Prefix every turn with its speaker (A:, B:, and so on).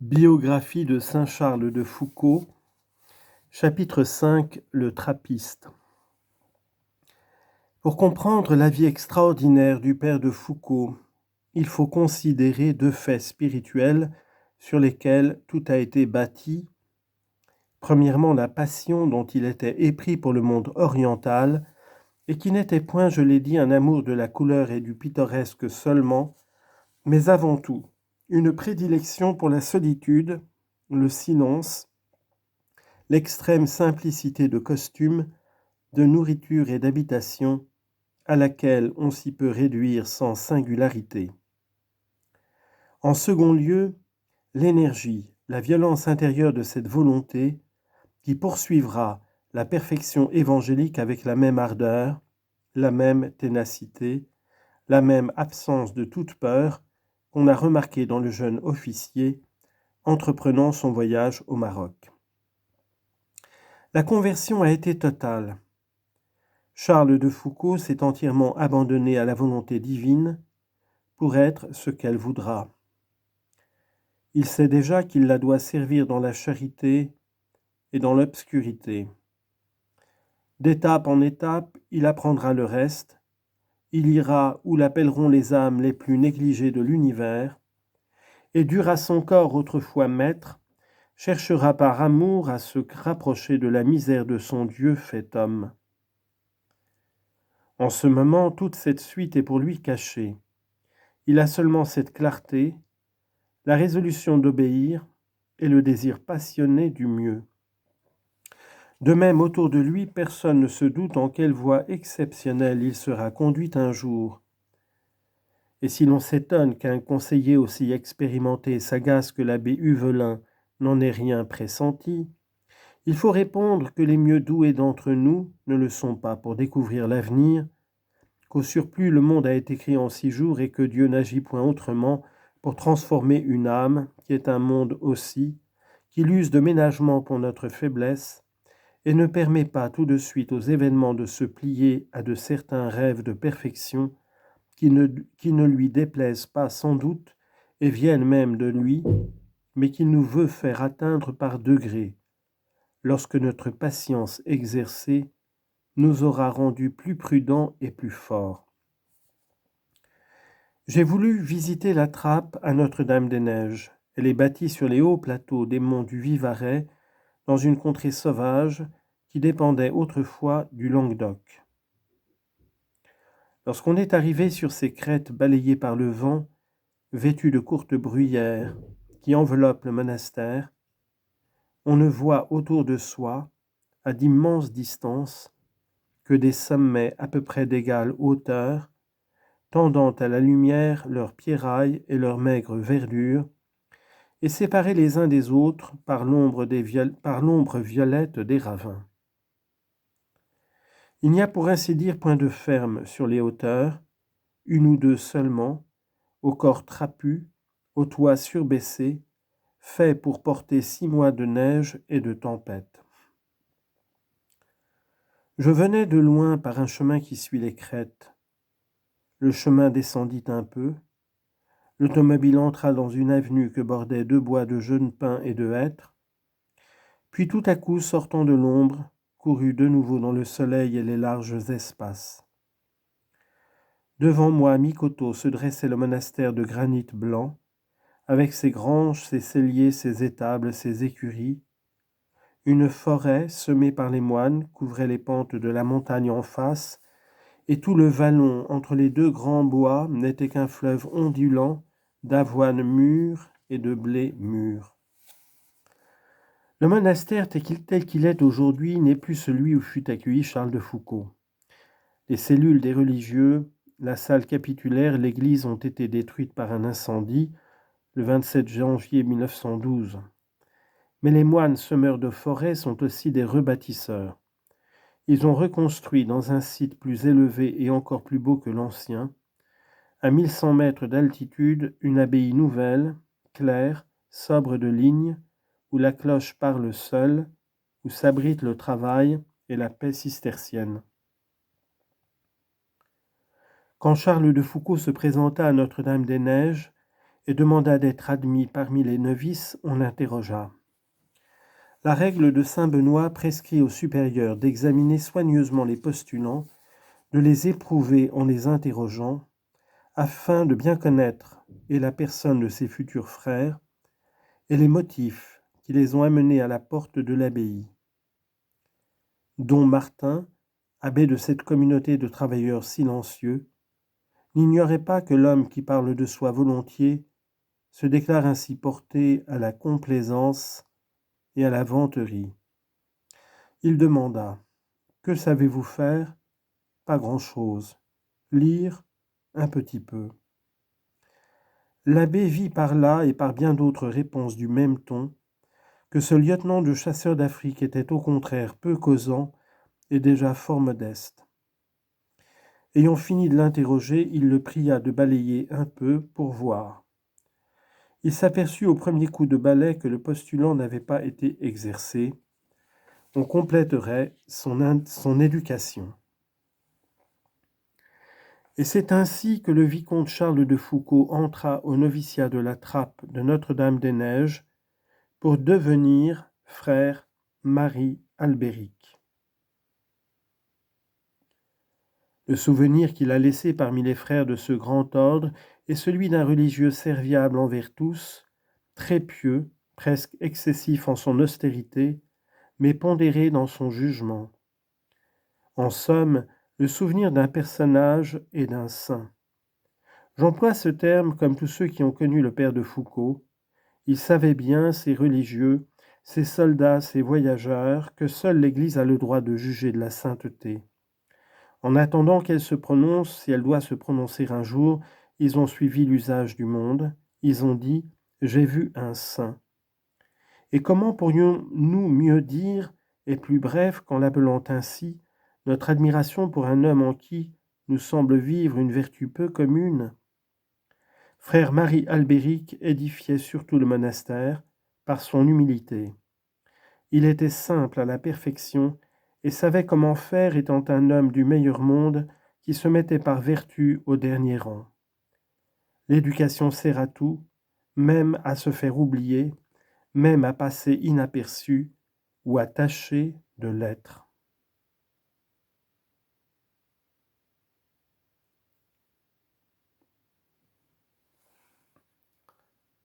A: Biographie de saint Charles de Foucault, chapitre 5, le trappiste. Pour comprendre la vie extraordinaire du père de Foucault, il faut considérer deux faits spirituels sur lesquels tout a été bâti. Premièrement, la passion dont il était épris pour le monde oriental, et qui n'était point, je l'ai dit, un amour de la couleur et du pittoresque seulement, mais avant tout, une prédilection pour la solitude, le silence, l'extrême simplicité de costume, de nourriture et d'habitation à laquelle on s'y peut réduire sans singularité. En second lieu, l'énergie, la violence intérieure de cette volonté qui poursuivra la perfection évangélique avec la même ardeur, la même ténacité, la même absence de toute peur qu'on a remarqué dans le jeune officier entreprenant son voyage au Maroc. La conversion a été totale. Charles de Foucault s'est entièrement abandonné à la volonté divine pour être ce qu'elle voudra. Il sait déjà qu'il la doit servir dans la charité et dans l'obscurité. D'étape en étape, il apprendra le reste. Il ira où l'appelleront les âmes les plus négligées de l'univers, et dur à son corps autrefois maître, cherchera par amour à se rapprocher de la misère de son Dieu fait homme. En ce moment, toute cette suite est pour lui cachée. Il a seulement cette clarté, la résolution d'obéir et le désir passionné du mieux. De même, autour de lui, personne ne se doute en quelle voie exceptionnelle il sera conduit un jour. Et si l'on s'étonne qu'un conseiller aussi expérimenté et sagace que l'abbé Huvelin n'en ait rien pressenti, il faut répondre que les mieux doués d'entre nous ne le sont pas pour découvrir l'avenir, qu'au surplus le monde a été créé en 6 jours et que Dieu n'agit point autrement pour transformer une âme, qui est un monde aussi, qu'il use de ménagement pour notre faiblesse, et ne permet pas tout de suite aux événements de se plier à de certains rêves de perfection qui ne lui déplaisent pas sans doute et viennent même de lui, mais qu'il nous veut faire atteindre par degrés, lorsque notre patience exercée nous aura rendus plus prudents et plus forts. J'ai voulu visiter la trappe à Notre-Dame-des-Neiges. Elle est bâtie sur les hauts plateaux des monts du Vivarais, dans une contrée sauvage qui dépendait autrefois du Languedoc. Lorsqu'on est arrivé sur ces crêtes balayées par le vent, vêtues de courtes bruyères qui enveloppent le monastère, on ne voit autour de soi, à d'immenses distances, que des sommets à peu près d'égale hauteur, tendant à la lumière leurs pierrailles et leur maigre verdure, et séparés les uns des autres par l'ombre violette des ravins. Il n'y a pour ainsi dire point de ferme sur les hauteurs, une ou deux seulement, au corps trapu, au toit surbaissé, fait pour porter 6 mois de neige et de tempête. Je venais de loin par un chemin qui suit les crêtes. Le chemin descendit un peu. L'automobile entra dans une avenue que bordaient 2 bois de jeunes pins et de hêtres. Puis tout à coup, sortant de l'ombre, courut de nouveau dans le soleil et les larges espaces. Devant moi, à mi-coteau, se dressait le monastère de granit blanc, avec ses granges, ses celliers, ses étables, ses écuries. Une forêt, semée par les moines, couvrait les pentes de la montagne en face, et tout le vallon entre les 2 grands bois n'était qu'un fleuve ondulant d'avoine mûre et de blé mûr. Le monastère tel qu'il est aujourd'hui n'est plus celui où fut accueilli Charles de Foucault. Les cellules des religieux, la salle capitulaire et l'église ont été détruites par un incendie le 27 janvier 1912. Mais les moines semeurs de forêt sont aussi des rebâtisseurs. Ils ont reconstruit dans un site plus élevé et encore plus beau que l'ancien, à 1100 mètres d'altitude, une abbaye nouvelle, claire, sobre de lignes, où la cloche parle seule, où s'abritent le travail et la paix cistercienne. Quand Charles de Foucault se présenta à Notre-Dame-des-Neiges, et demanda d'être admis parmi les novices, on l'interrogea. La règle de saint Benoît prescrit aux supérieurs d'examiner soigneusement les postulants, de les éprouver en les interrogeant, afin de bien connaître et la personne de ses futurs frères et les motifs qui les ont amenés à la porte de l'abbaye. Don Martin, abbé de cette communauté de travailleurs silencieux, n'ignorait pas que l'homme qui parle de soi volontiers se déclare ainsi porté à la complaisance et à la vanterie. Il demanda : « Que savez-vous faire ? Pas grand-chose. Lire ? Un petit peu. » L'abbé vit par là et par bien d'autres réponses du même ton que ce lieutenant de chasseurs d'Afrique était au contraire peu causant et déjà fort modeste. Ayant fini de l'interroger, il le pria de balayer un peu pour voir. Il s'aperçut au premier coup de balai que le postulant n'avait pas été exercé. On compléterait son éducation. Et c'est ainsi que le vicomte Charles de Foucauld entra au noviciat de la Trappe de Notre-Dame-des-Neiges pour devenir frère Marie Albéric. Le souvenir qu'il a laissé parmi les frères de ce grand ordre est celui d'un religieux serviable envers tous, très pieux, presque excessif en son austérité, mais pondéré dans son jugement. En somme, le souvenir d'un personnage et d'un saint. J'emploie ce terme comme tous ceux qui ont connu le père de Foucauld. Il savait bien, ces religieux, ces soldats, ces voyageurs, que seule l'Église a le droit de juger de la sainteté. En attendant qu'elle se prononce, si elle doit se prononcer un jour, ils ont suivi l'usage du monde. Ils ont dit « J'ai vu un saint ». Et comment pourrions-nous mieux dire, et plus bref qu'en l'appelant ainsi, notre admiration pour un homme en qui nous semble vivre une vertu peu commune ? Frère Marie Albéric édifiait surtout le monastère par son humilité. Il était simple à la perfection et savait comment faire étant un homme du meilleur monde qui se mettait par vertu au dernier rang. L'éducation sert à tout, même à se faire oublier, même à passer inaperçu ou à tâcher de l'être.